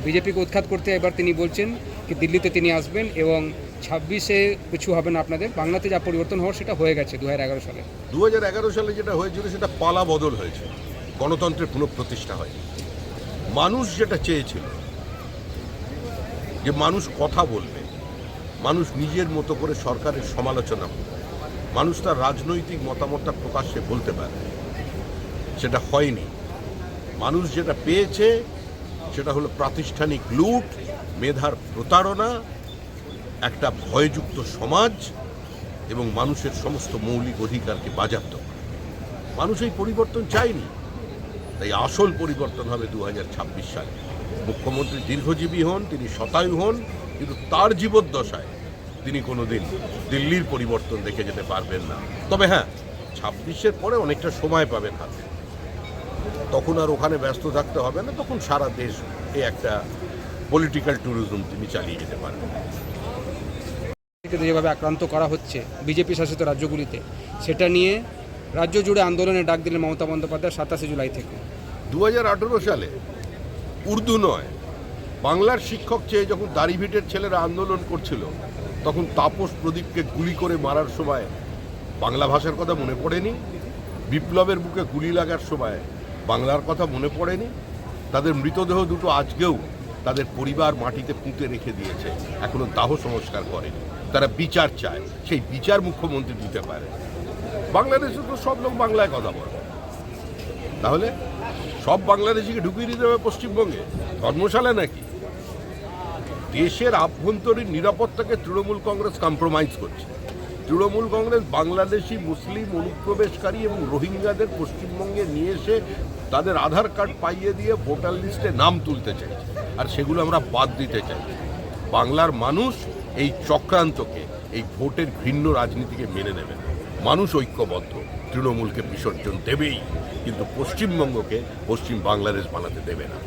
বিজেপিকে উৎখাত করতে এবার তিনি বলছেন কি দিল্লিতে তিনি আসবেন এবং 26-এ কিছু হবে না আপনাদের, বাংলাতে যা পরিবর্তন হওয়ার সেটা হয়ে গেছে 2011 সালে। 2011 সালে যেটা হয়েছিল সেটা পালা বদল হয়েছে, গণতন্ত্রের পুনঃপ্রতিষ্ঠা হয়। মানুষ যেটা চেয়েছিল যে মানুষ কথা বলবে, মানুষ নিজের মতো করে সরকারের সমালোচনা করবে, মানুষ তার রাজনৈতিক মতামতটা প্রকাশ্যে বলতে পারে, সেটা হয়নি। মানুষ যেটা পেয়েছে সেটা হলো প্রাতিষ্ঠানিক লুট, মেধার প্রতারণা, একটা ভয়যুক্ত সমাজ এবং মানুষের সমস্ত মৌলিক অধিকারকে বাজেয়াপ্ত করা। মানুষ এই পরিবর্তন চায়নি, তাই আসল পরিবর্তন হবে 2026 সালে। মুখ্যমন্ত্রী দীর্ঘজীবী হন, তিনি শতায়ু হন, কিন্তু তার জীবদ্দশায় তিনি কোনোদিন দিল্লির পরিবর্তন দেখে যেতে পারবেন না। তবে হ্যাঁ, 26-এর পরে অনেকটা সময় পাবেন হাতে, তখন আর ওখানে ব্যস্ত থাকতে হবে না, তখন সারা দেশ একটা পলিটিক্যাল ট্যুরিজম তিনি চালিয়ে যেতে পারবেন। যেভাবে আক্রান্ত করা হচ্ছে বিজেপি শাসিত রাজ্যগুলিতে, সেটা নিয়ে রাজ্য জুড়ে আন্দোলনের ডাক দিলেন মমতা বন্দ্যোপাধ্যায় 27 জুলাই থেকে। 2018 সালে উর্দু নয়, বাংলার শিক্ষক চেয়ে যখন দাড়িভিটের ছেলেরা আন্দোলন করছিল, তখন তাপস প্রদীপকে গুলি করে মারার সময় বাংলা ভাষার কথা মনে পড়েনি? বিপ্লবের বুকে গুলি লাগার সময় বাংলার কথা মনে পড়েনি? তাদের মৃতদেহ দুটো আজকেও তাদের পরিবার মাটিতে পুঁতে রেখে দিয়েছে, এখনো দাহ সংস্কার করেনি। তারা বিচার চায়, সেই বিচার মুখ্যমন্ত্রী দিতে পারে। বাংলাদেশে তো সব লোক বাংলায় কথা বলে, তাহলে সব বাংলাদেশিকে ঢুকিয়ে দিতে হবে পশ্চিমবঙ্গে? ধর্মশালা নাকি? দেশের আভ্যন্তরীণ নিরাপত্তাকে তৃণমূল কংগ্রেস কম্প্রোমাইজ করছে। তৃণমূল কংগ্রেস বাংলাদেশি মুসলিম অনুপ্রবেশকারী এবং রোহিঙ্গাদের পশ্চিমবঙ্গে নিয়ে এসে তাদের আধার কার্ড পাইয়ে দিয়ে ভোটার লিস্টে নাম তুলতে চাইছে, আর সেগুলো আমরা বাদ দিতে চাইছি। বাংলার মানুষ এই চক্রান্তকে, এই ভোটের ভিন্ন রাজনীতিকে মেনে নেবে না। মানুষ ঐক্যবদ্ধ, তৃণমূলকে বিসর্জন দেবেই, কিন্তু পশ্চিমবঙ্গকে পশ্চিম বাংলাদেশ বানাতে দেবে না।